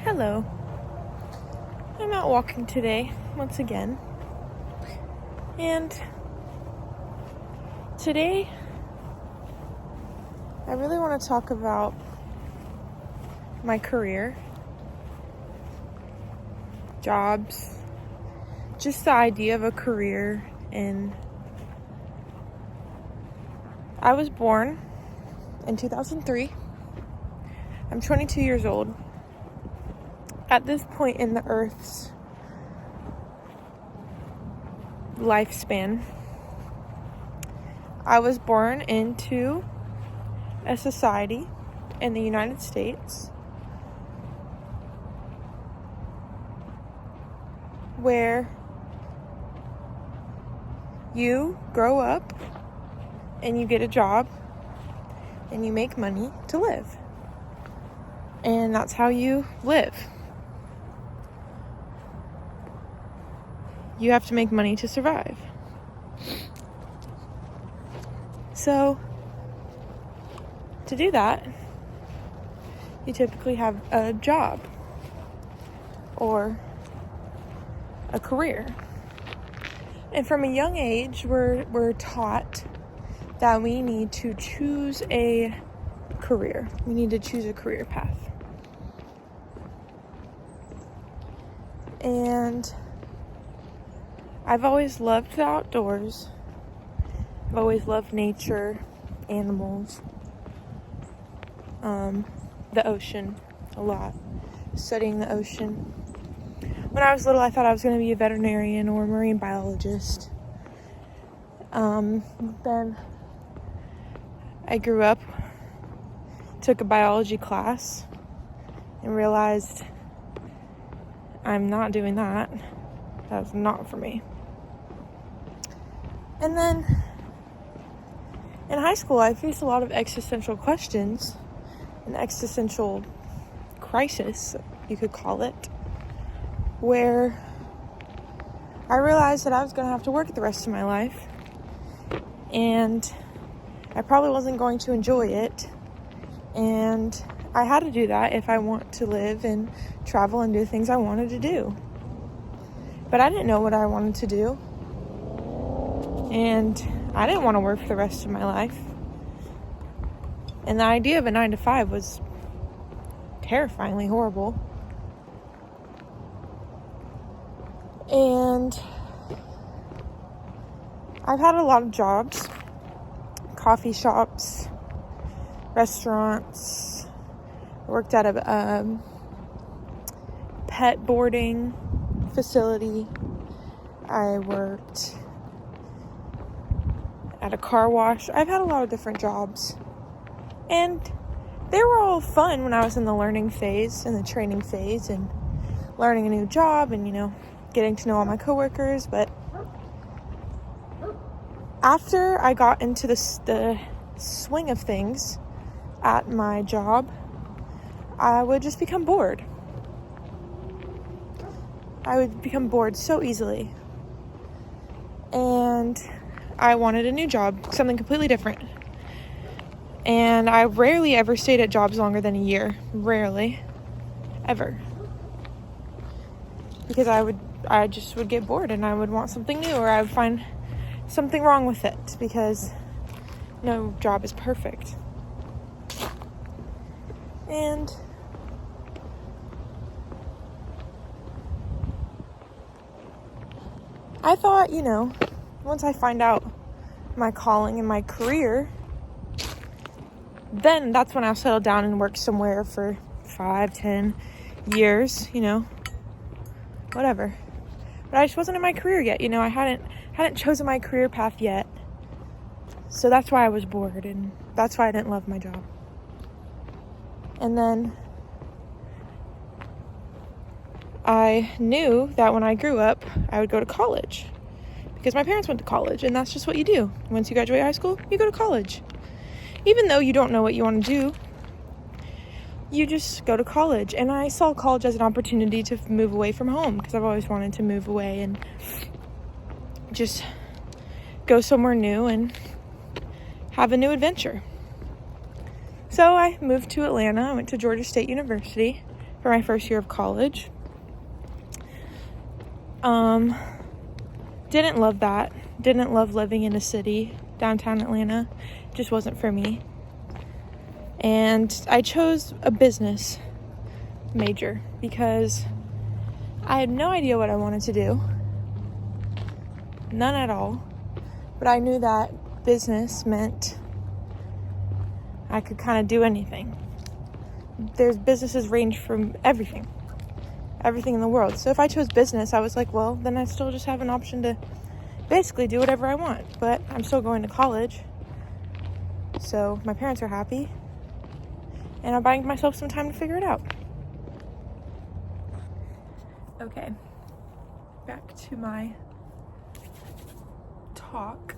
Hello. I'm out walking today, once again. And today, I really want to talk about my career, jobs, just the idea of a career. And I was born in 2003. I'm 22 years old. At this point in the Earth's lifespan, I was born into a society in the United States where you grow up and you get a job and you make money to live. And that's how you live. You have to make money to survive. So, to do that, you typically have a job or a career. And from a young age, we're taught that we need to choose a career. We need to choose a career path. And I've always loved the outdoors. I've always loved nature, animals, the ocean a lot, studying the ocean. When I was little, I thought I was going to be a veterinarian or a marine biologist. Then I grew up, took a biology class, and realized I'm not doing that. That's not for me. And then in high school, I faced a lot of existential questions, an existential crisis, you could call it, where I realized that I was going to have to work the rest of my life, and I probably wasn't going to enjoy it, and I had to do that if I want to live and travel and do the things I wanted to do. But I didn't know what I wanted to do. And I didn't want to work for the rest of my life. And the idea of a 9-to-5 was terrifyingly horrible. And I've had a lot of jobs. Coffee shops, restaurants. I worked at a pet boarding facility. I worked at a car wash. I've had a lot of different jobs, and they were all fun when I was in the learning phase and the training phase and learning a new job and getting to know all my coworkers. But after I got into the swing of things at my job, I would just become bored. I would become bored so easily. And I wanted a new job, something completely different. And I rarely ever stayed at jobs longer than a year. Rarely. Ever. Because I just would get bored and I would want something new, or I would find something wrong with it, because no job is perfect. And I thought, once I find out my calling and my career, then that's when I'll settle down and work somewhere for 5-10 years, whatever. But I just wasn't in my career yet, I hadn't chosen my career path yet. So that's why I was bored, and that's why I didn't love my job. And then I knew that when I grew up, I would go to college, because my parents went to college, and that's just what you do. Once you graduate high school, you go to college. Even though you don't know what you want to do, you just go to college. And I saw college as an opportunity to move away from home, because I've always wanted to move away and just go somewhere new and have a new adventure. So I moved to Atlanta. I went to Georgia State University, for my first year of college. Didn't love that. Didn't love living in a city, downtown Atlanta. Just wasn't for me. And I chose a business major because I had no idea what I wanted to do. None at all. But I knew that business meant I could kind of do anything. There's businesses range from everything in the world. So if I chose business, I was like, well, then I still just have an option to basically do whatever I want. But I'm still going to college. So my parents are happy. And I'm buying myself some time to figure it out. Okay. Back to my talk.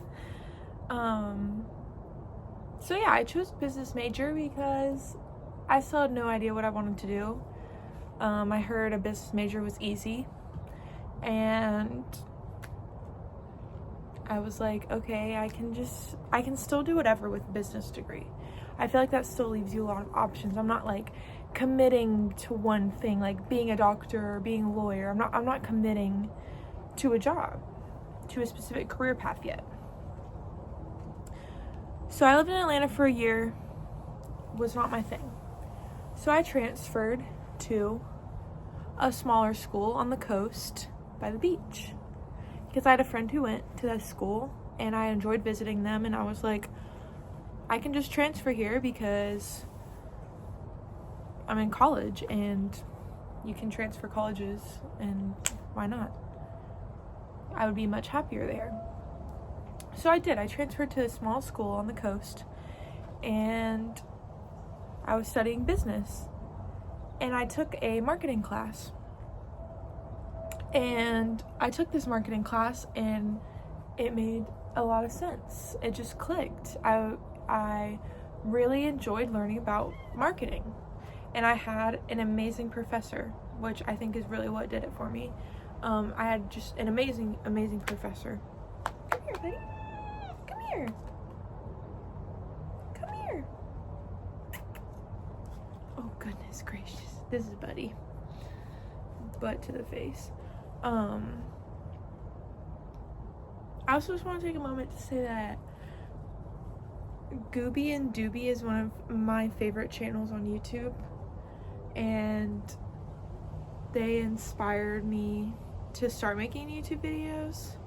So yeah, I chose business major because I still had no idea what I wanted to do. I heard a business major was easy, and I was like, okay, I can still do whatever with a business degree. I feel like that still leaves you a lot of options. I'm not like committing to one thing, like being a doctor or being a lawyer. I'm not committing to a job, to a specific career path yet. So I lived in Atlanta for a year. Was not my thing. So I transferred to a smaller school on the coast by the beach because I had a friend who went to that school and I enjoyed visiting them, and I was like, I can just transfer here because I'm in college and you can transfer colleges, and why not? I would be much happier there. So I did. I transferred to a small school on the coast, and I was studying business, and I took a marketing class. And I took this marketing class and it made a lot of sense. It just clicked. I really enjoyed learning about marketing, and I had an amazing professor, which I think is really what did it for me. I had just an amazing professor. Come here, buddy. Come here. Come here. Oh, goodness gracious. This is Buddy. Butt to the face. I also just want to take a moment to say that Goobie Doobie is one of my favorite channels on YouTube, and they inspired me to start making YouTube videos,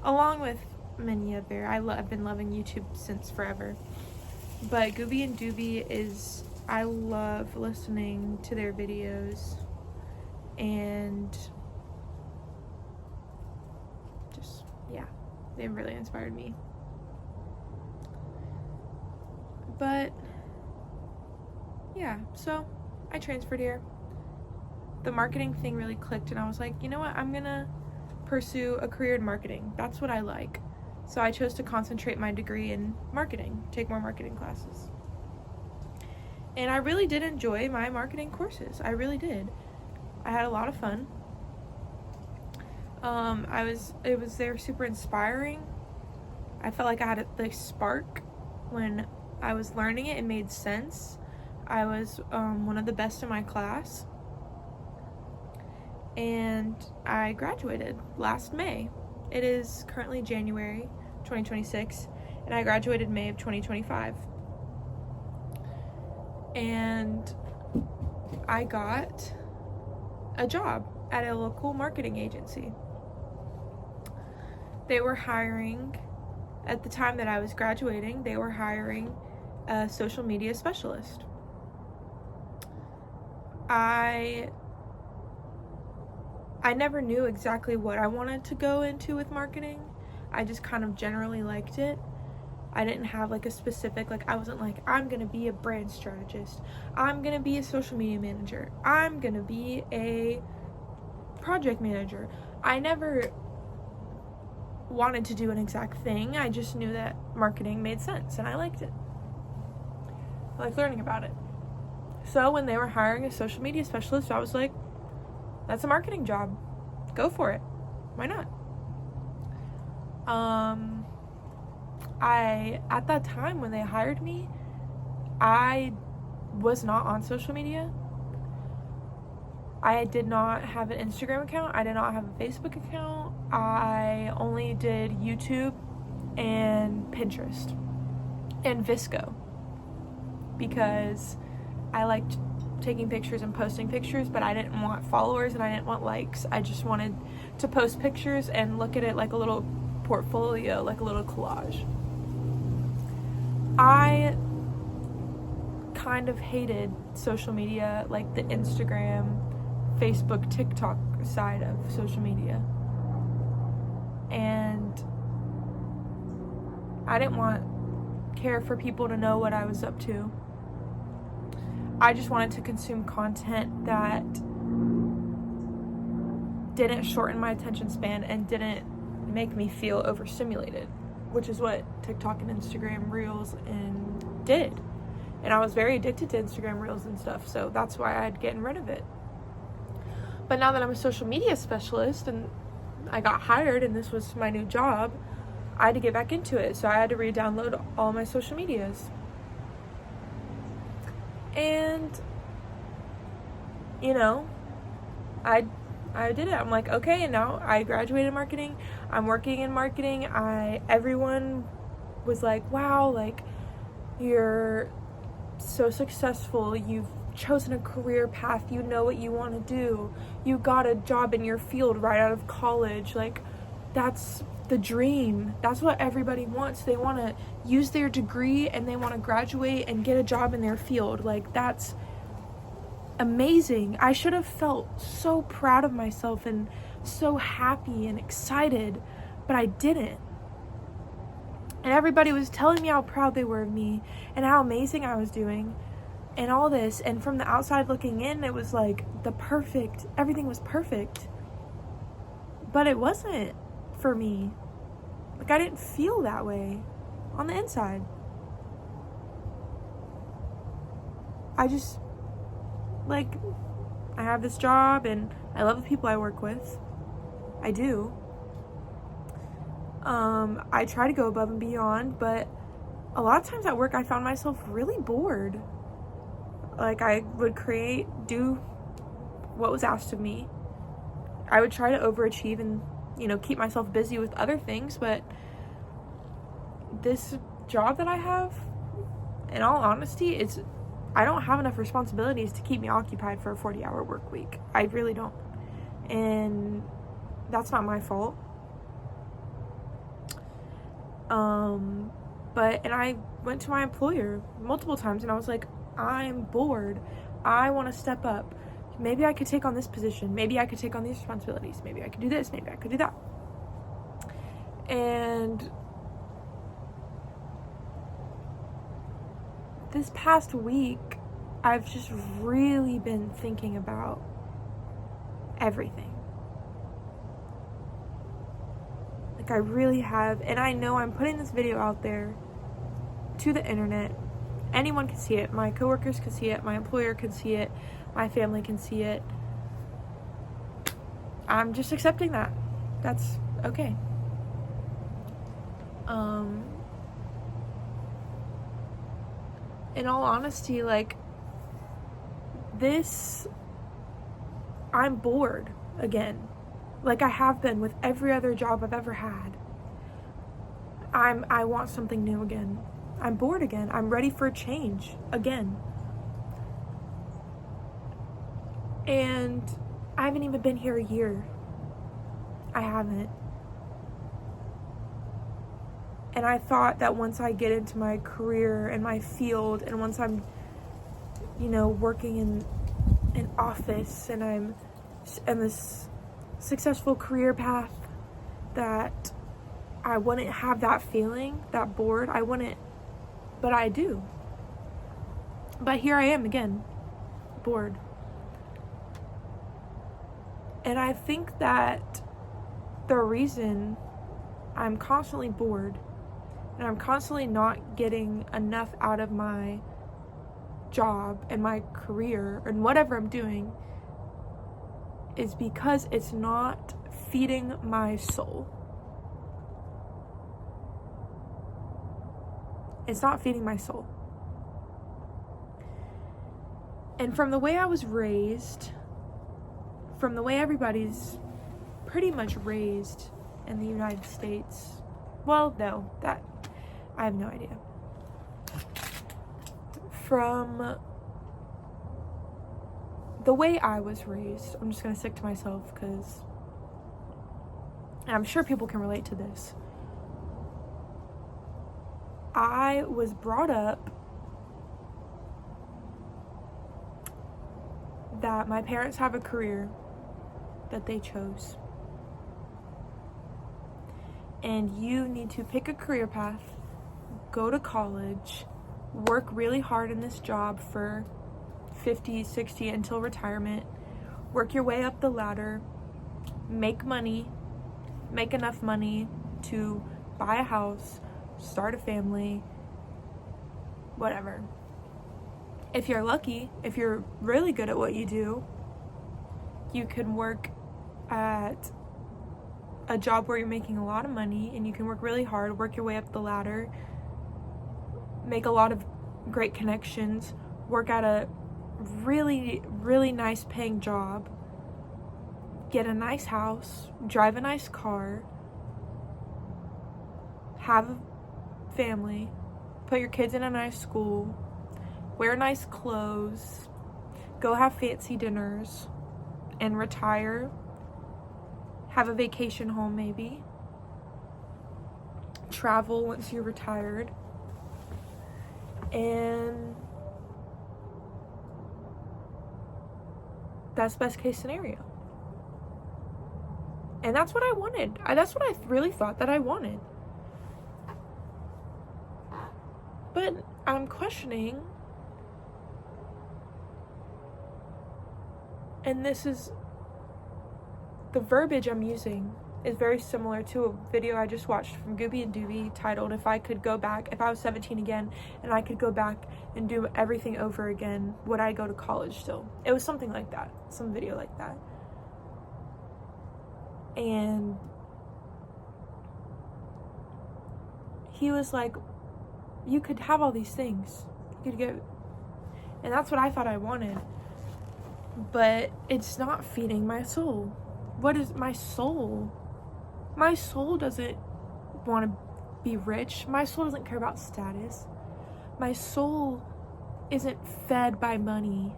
along with many other. I've been loving YouTube since forever, but Goobie Doobie I love listening to their videos, and just, yeah, they really inspired me. But yeah, so I transferred here. The marketing thing really clicked, and I was like, you know what, I'm gonna pursue a career in marketing. That's what I like. So I chose to concentrate my degree in marketing, take more marketing classes. And I really did enjoy my marketing courses. I really did. I had a lot of fun. They were super inspiring. I felt like I had a spark when I was learning it. It made sense. I was one of the best in my class. And I graduated last May. It is currently January 2026, and I graduated May of 2025. And I got a job at a local marketing agency. They were hiring, at the time that I was graduating, they were hiring a social media specialist. I never knew exactly what I wanted to go into with marketing. I just kind of generally liked it. I didn't have like a specific, I wasn't like, I'm going to be a brand strategist. I'm going to be a social media manager. I'm going to be a project manager. I never wanted to do an exact thing. I just knew that marketing made sense and I liked it. I liked learning about it. So when they were hiring a social media specialist, I was like, that's a marketing job. Go for it. Why not? At that time when they hired me, I was not on social media. I did not have an Instagram account. I did not have a Facebook account. I only did YouTube and Pinterest and Visco because I liked taking pictures and posting pictures, but I didn't want followers and I didn't want likes. I just wanted to post pictures and look at it like a little portfolio, like a little collage. I kind of hated social media, like the Instagram, Facebook, TikTok side of social media. And I didn't care for people to know what I was up to. I just wanted to consume content that didn't shorten my attention span and didn't make me feel overstimulated, which is what TikTok and Instagram Reels did. And I was very addicted to Instagram Reels and stuff, so that's why I'd gotten rid of it. But now that I'm a social media specialist and I got hired and this was my new job, I had to get back into it. So I had to re-download all my social medias. And, you know, I did it. I'm like, okay, and now I graduated marketing. I'm working in marketing. Everyone was like, wow, like, you're so successful. You've chosen a career path. You know what you want to do. You got a job in your field right out of college. Like, that's the dream. That's what everybody wants. They want to use their degree and they want to graduate and get a job in their field. Like, that's amazing. I should have felt so proud of myself and so happy and excited, but I didn't. And everybody was telling me how proud they were of me and how amazing I was doing and all this. And from the outside looking in, it was like everything was perfect. But it wasn't for me. Like, I didn't feel that way on the inside. I just, like, I have this job and I love the people I work with. I do. I try to go above and beyond, but a lot of times at work I found myself really bored. Like, I would do what was asked of me. I would try to overachieve and, keep myself busy with other things, but this job that I have, in all honesty, I don't have enough responsibilities to keep me occupied for a 40-hour work week. I really don't. And that's not my fault. And I went to my employer multiple times and I was like, I'm bored. I want to step up. Maybe I could take on this position. Maybe I could take on these responsibilities. Maybe I could do this. Maybe I could do that. And this past week, I've just really been thinking about everything. Like, I really have. And I know I'm putting this video out there to the internet. Anyone can see it. My coworkers can see it. My employer can see it. My family can see it. I'm just accepting that. That's okay. In all honesty, like, I'm bored again. Like I have been with every other job I've ever had. I want something new again. I'm bored again. I'm ready for a change again. And I haven't even been here a year. I haven't. And I thought that once I get into my career and my field, and once I'm, working in an office and I'm in this successful career path, that I wouldn't have that feeling, that bored. I wouldn't, but I do. But here I am again, bored. And I think that the reason I'm constantly bored and I'm constantly not getting enough out of my job and my career and whatever I'm doing is because it's not feeding my soul. It's not feeding my soul. And from the way I was raised, from the way everybody's pretty much raised in the United States, well, no, that, I have no idea. From the way I was raised, I'm just gonna stick to myself because I'm sure people can relate to this. I was brought up that my parents have a career that they chose. And you need to pick a career path, go to college, work really hard in this job for 50, 60 until retirement, work your way up the ladder, make money, make enough money to buy a house, start a family, whatever. If you're lucky, if you're really good at what you do, you can work at a job where you're making a lot of money and you can work really hard, work your way up the ladder, make a lot of great connections, work at a really, really nice paying job, get a nice house, drive a nice car, have a family, put your kids in a nice school, wear nice clothes, go have fancy dinners, and retire, have a vacation home maybe, travel once you're retired, and that's best case scenario. And that's what I wanted. That's what I really thought that I wanted. But I'm questioning, and this is, the verbiage I'm using is very similar to a video I just watched from Goobie Doobie titled, if I was 17 again and I could go back and do everything over again, would I go to college still? It was something like that, some video like that. And he was like, you could have all these things. You could go. And that's what I thought I wanted. But it's not feeding my soul. What is my soul? My soul doesn't want to be rich. My soul doesn't care about status. My soul isn't fed by money.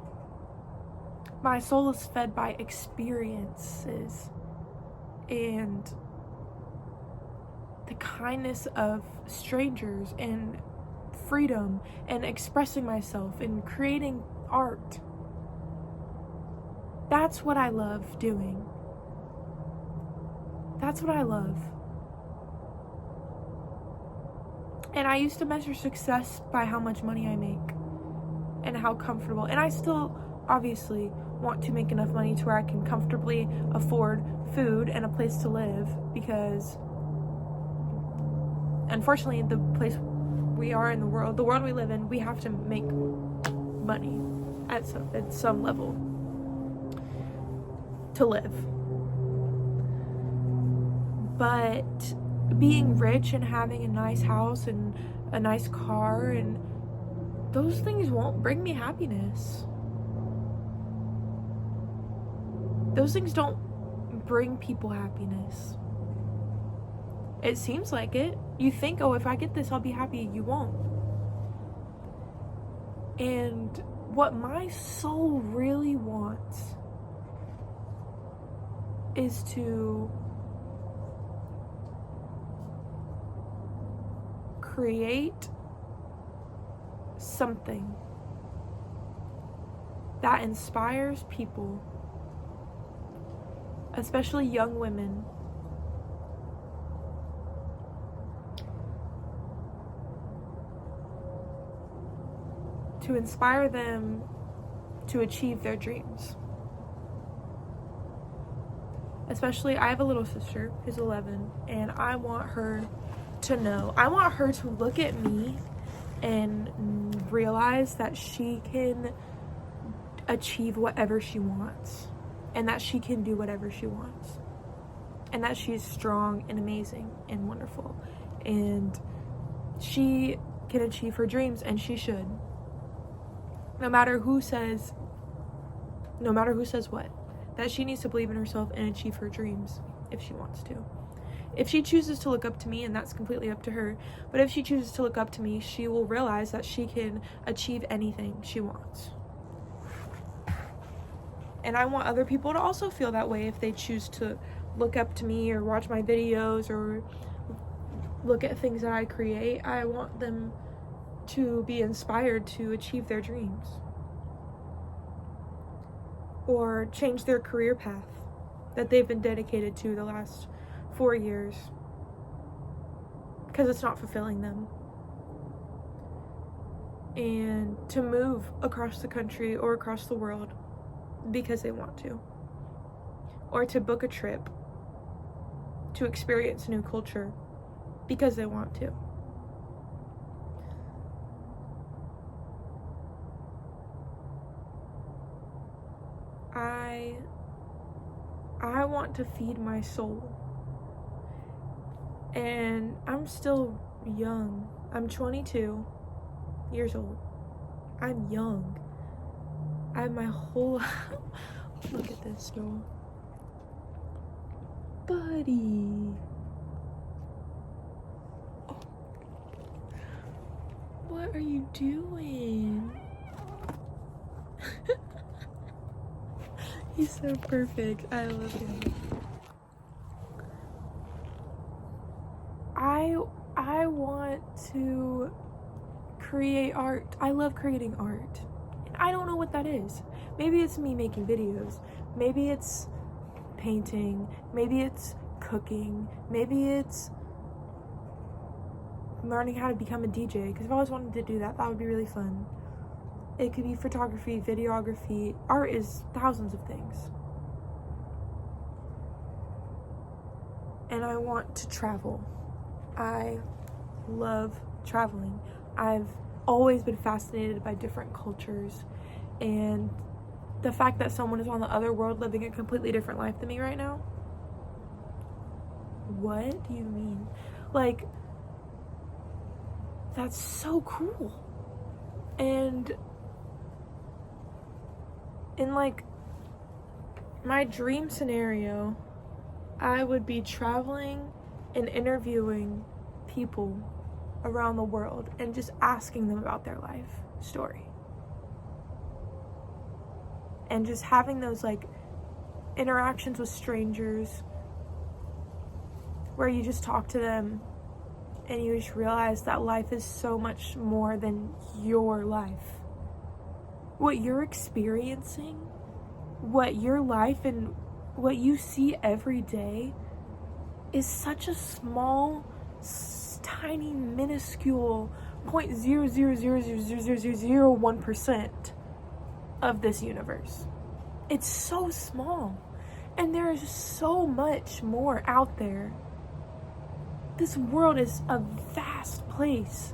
My soul is fed by experiences and the kindness of strangers and freedom and expressing myself and creating art. That's what I love doing. That's what I love. And I used to measure success by how much money I make and how comfortable. And I still obviously want to make enough money to where I can comfortably afford food and a place to live, because unfortunately the place we are in the world we live in, we have to make money at some level to live. But being rich and having a nice house and a nice car, and those things won't bring me happiness. Those things don't bring people happiness. It seems like it. You think, oh, if I get this, I'll be happy. You won't. And what my soul really wants is to create something that inspires people, especially young women, to inspire them to achieve their dreams. Especially, I have a little sister who's 11, and I want her to know, I want her to look at me and realize that she can achieve whatever she wants, and that she can do whatever she wants, and that she's strong and amazing and wonderful, and she can achieve her dreams, and she should. No matter who says what. that she needs to believe in herself and achieve her dreams if she wants to. If she chooses to look up to me, and that's completely up to her, but if she chooses to look up to me, she will realize that she can achieve anything she wants. And I want other people to also feel that way if they choose to look up to me or watch my videos or look at things that I create. I want them to be inspired to achieve their dreams or change their career path that they've been dedicated to the last 4 years because it's not fulfilling them, and to move across the country or across the world because they want to, or to book a trip to experience a new culture because they want to. I want to feed my soul. And I'm still young. I'm 22 years old. I'm young. I have my whole look at this girl. Buddy. Oh. What are you doing? He's so perfect. I love him. I want to create art. I love creating art. I don't know what that is. Maybe it's me making videos. Maybe it's painting. Maybe it's cooking. Maybe it's learning how to become a DJ, because I've always wanted to do that. That would be really fun. It could be photography, videography. Art is thousands of things. And I want to travel. I love traveling. I've always been fascinated by different cultures, and the fact that someone is on the other world living a completely different life than me right now. What do you mean? Like, that's so cool. And in like my dream scenario, I would be traveling and interviewing people around the world and just asking them about their life story. And just having those like interactions with strangers where you just talk to them and you just realize that life is so much more than your life. What you're experiencing, what your life and what you see every day is such a small, tiny, minuscule 0.0000001% of this universe. It's so small, and there is so much more out there. This world is a vast place.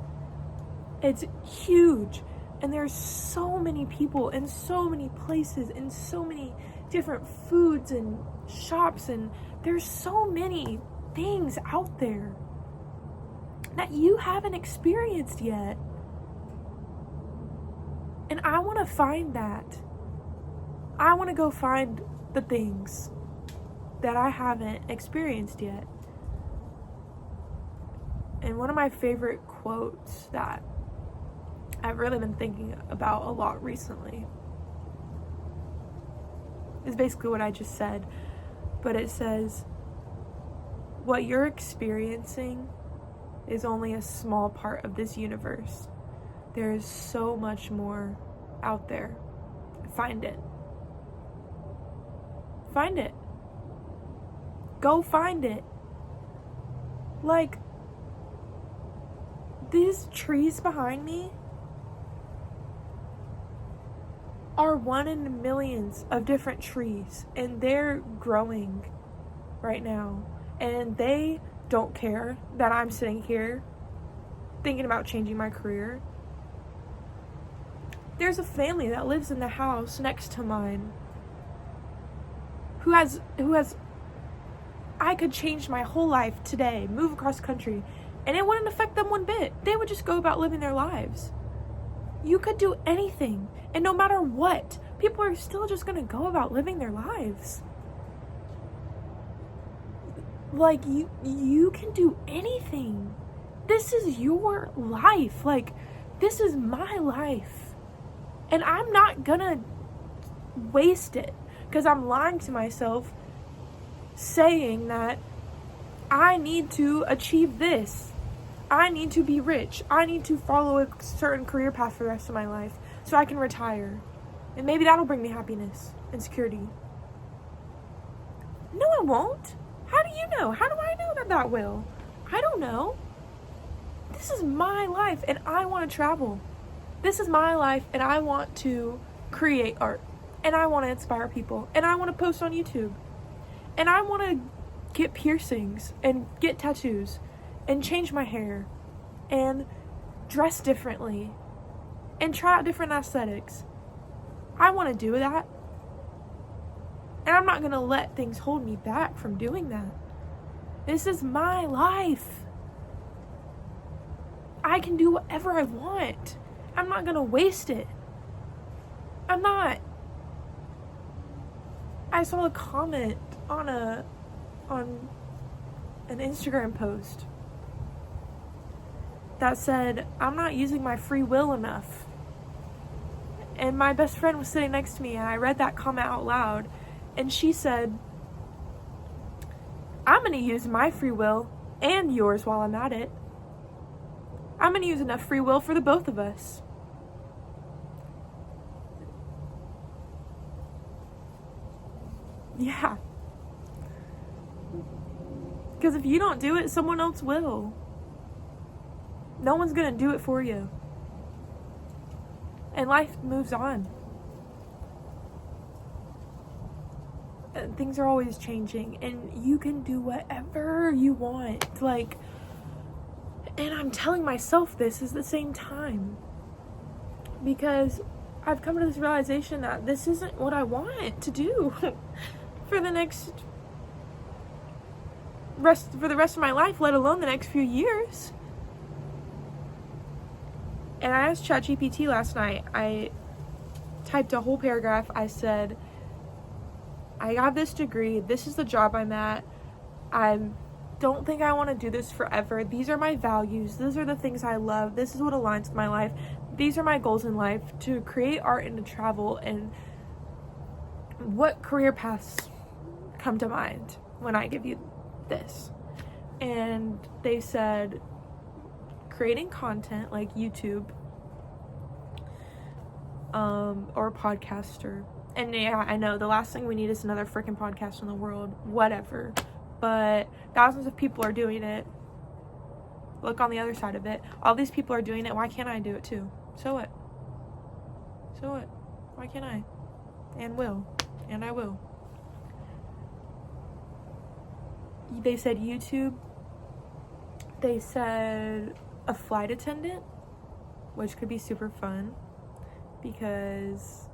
It's huge, and there's so many people and so many places and so many different foods and shops, and there's so many things out there that you haven't experienced yet. And I want to find that. I want to go find the things that I haven't experienced yet. And one of my favorite quotes that I've really been thinking about a lot recently is basically what I just said, but it says, what you're experiencing is only a small part of this universe. There is so much more out there. Find it. Find it. Go find it. Like, these trees behind me are one in millions of different trees, and they're growing right now, and they don't care that I'm sitting here thinking about changing my career. There's a family that lives in the house next to mine who has I could change my whole life today, move across the country, and it wouldn't affect them one bit. They would just go about living their lives. You could do anything, and no matter what, people are still just gonna go about living their lives. Like, you can do anything. This is your life. Like, this is my life. And I'm not gonna waste it because I'm lying to myself saying that I need to achieve this. I need to be rich. I need to follow a certain career path for the rest of my life so I can retire. And maybe that'll bring me happiness and security. No, it won't. How do you know? How do I know that will? I don't know. This is my life and I want to travel. This is my life and I want to create art. And I want to inspire people. And I want to post on YouTube. And I want to get piercings and get tattoos and change my hair and dress differently and try out different aesthetics. I want to do that. And I'm not going to let things hold me back from doing that. This is my life. I can do whatever I want. I'm not going to waste it. I'm not. I saw a comment on an Instagram post that said, I'm not using my free will enough. And my best friend was sitting next to me and I read that comment out loud and she said, I'm going to use my free will and yours while I'm at it. I'm going to use enough free will for the both of us. Yeah. Because if you don't do it, someone else will. No one's going to do it for you. And life moves on. And things are always changing. And you can do whatever you want. Like, and I'm telling myself this at the same time. Because I've come to this realization that this isn't what I want to do for the rest of my life, let alone the next few years. And I asked ChatGPT last night, I typed a whole paragraph. I said, I got this degree, this is the job I'm at, I don't think I want to do this forever, these are my values, these are the things I love, this is what aligns with my life, these are my goals in life, to create art and to travel, and what career paths come to mind when I give you this? And they said creating content like YouTube or podcaster. And yeah, I know the last thing we need is another freaking podcast in the world, whatever, but thousands of people are doing it. Look on the other side of it, all these people are doing it, why can't I do it too? So what? Why can't I? And I will. They said YouTube. They said a flight attendant, which could be super fun because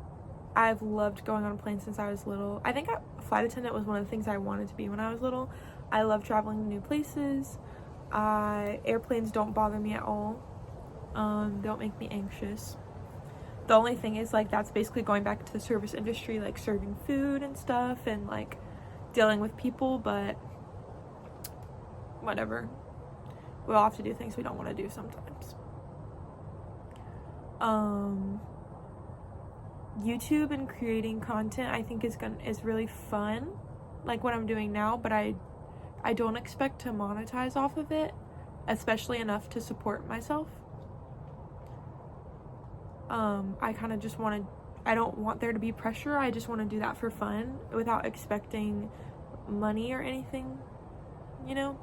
I've loved going on a plane since I was little. I think a flight attendant was one of the things I wanted to be when I was little. I love traveling to new places. Airplanes don't bother me at all. Don't make me anxious. The only thing is, like, that's basically going back to the service industry, like serving food and stuff and like dealing with people, but whatever. We all have to do things we don't want to do sometimes. YouTube and creating content I think is really fun, like what I'm doing now, but I don't expect to monetize off of it, especially enough to support myself. I kind of just I don't want there to be pressure. I just want to do that for fun without expecting money or anything, you know?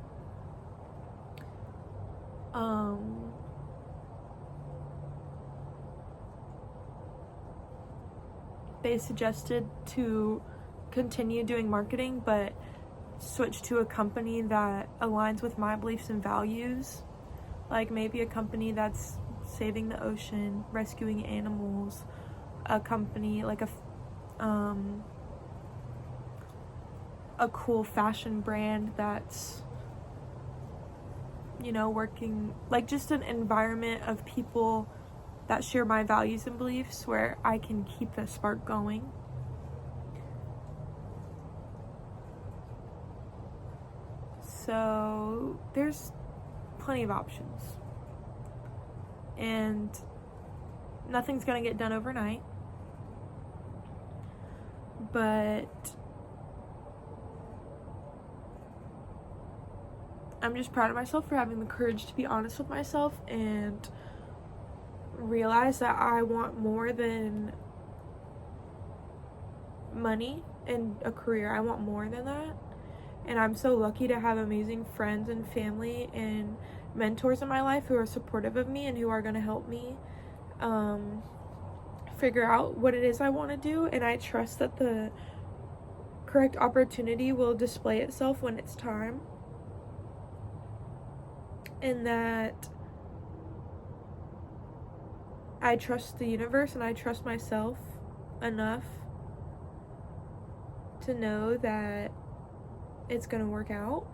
They suggested to continue doing marketing, but switch to a company that aligns with my beliefs and values. Like maybe a company that's saving the ocean, rescuing animals, a company like a cool fashion brand that's, you know, working like just an environment of people that share my values and beliefs, where I can keep the spark going. So there's plenty of options, and nothing's gonna get done overnight, but I'm just proud of myself for having the courage to be honest with myself and realize that I want more than money and a career. I want more than that. And I'm so lucky to have amazing friends and family and mentors in my life who are supportive of me and who are going to help me figure out what it is I want to do. And I trust that the correct opportunity will display itself when it's time. And that I trust the universe and I trust myself enough to know that it's gonna work out.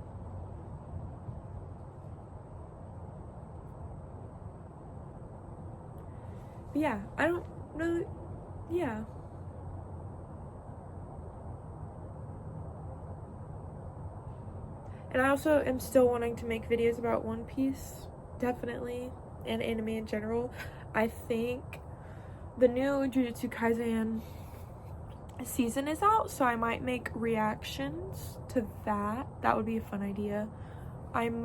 But yeah, I don't really, yeah. And I also am still wanting to make videos about One Piece, definitely, and anime in general. I think the new Jujutsu Kaisen season is out, so I might make reactions to that. That would be a fun idea. I'm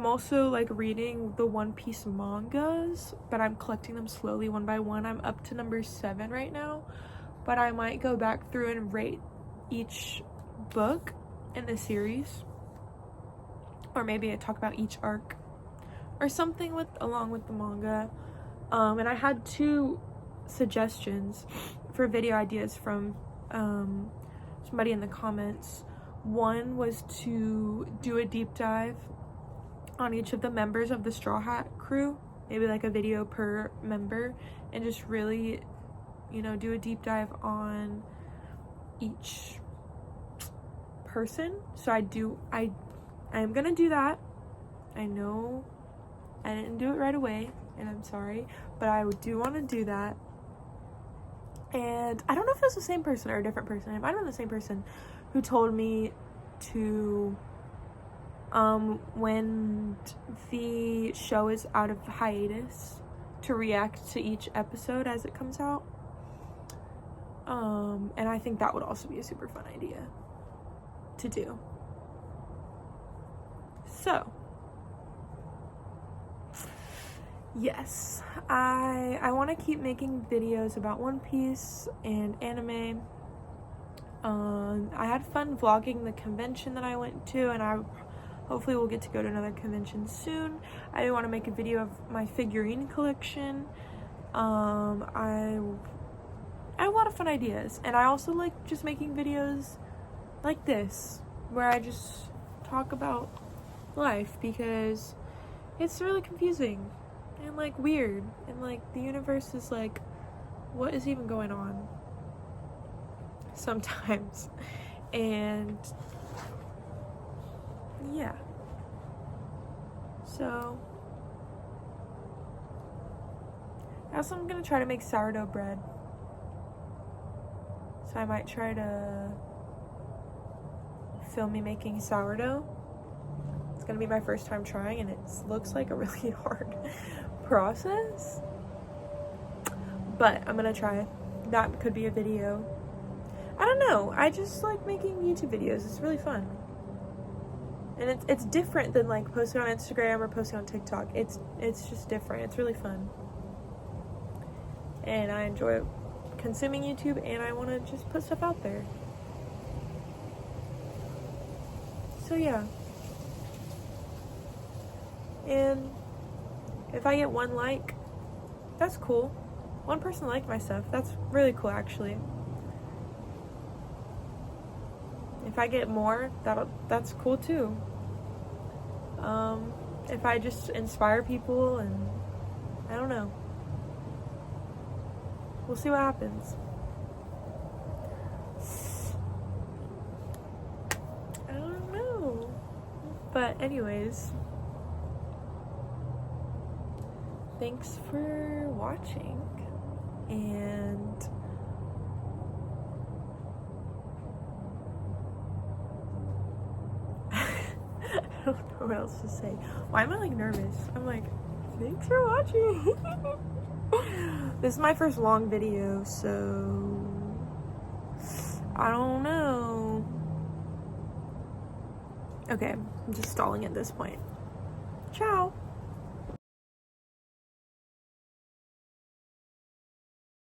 also like reading the One Piece mangas, but I'm collecting them slowly one by one. I'm up to number 7 right now, but I might go back through and rate each book in the series, or maybe I talk about each arc or something along with the manga. And I had 2 suggestions for video ideas from somebody in the comments. One was to do a deep dive on each of the members of the Straw Hat crew, maybe like a video per member, and just really, do a deep dive on each person. So I am gonna do that. I know I didn't do it right away, and I'm sorry, but I do want to do that. And I don't know if it was the same person or a different person. It might have been the same person who told me to, when the show is out of hiatus, to react to each episode as it comes out. And I think that would also be a super fun idea to do. So, yes, I want to keep making videos about One Piece and anime. I had fun vlogging the convention that I went to, and I hopefully will get to go to another convention soon. I do want to make a video of my figurine collection. I have a lot of fun ideas, and I also like just making videos like this, where I just talk about life, because it's really confusing and like weird, and like the universe is like, what is even going on sometimes. And yeah, so also I'm gonna try to make sourdough bread, so I might try to film me making sourdough. It's gonna be my first time trying, and it looks like a really hard process, but I'm gonna try. That could be a video. I don't know, I just like making YouTube videos. It's really fun, and it's different than like posting on Instagram or posting on TikTok. It's just different. It's really fun, and I enjoy consuming YouTube, and I want to just put stuff out there. So yeah, and if I get 1 like, that's cool. 1 person liked my stuff. That's really cool, actually. If I get more, that's cool too. If I just inspire people, and I don't know, we'll see what happens. I don't know. But anyways, thanks for watching, and I don't know what else to say. Why am I like nervous? I'm like, thanks for watching. This is my first long video, so I don't know. Okay, I'm just stalling at this point. Ciao.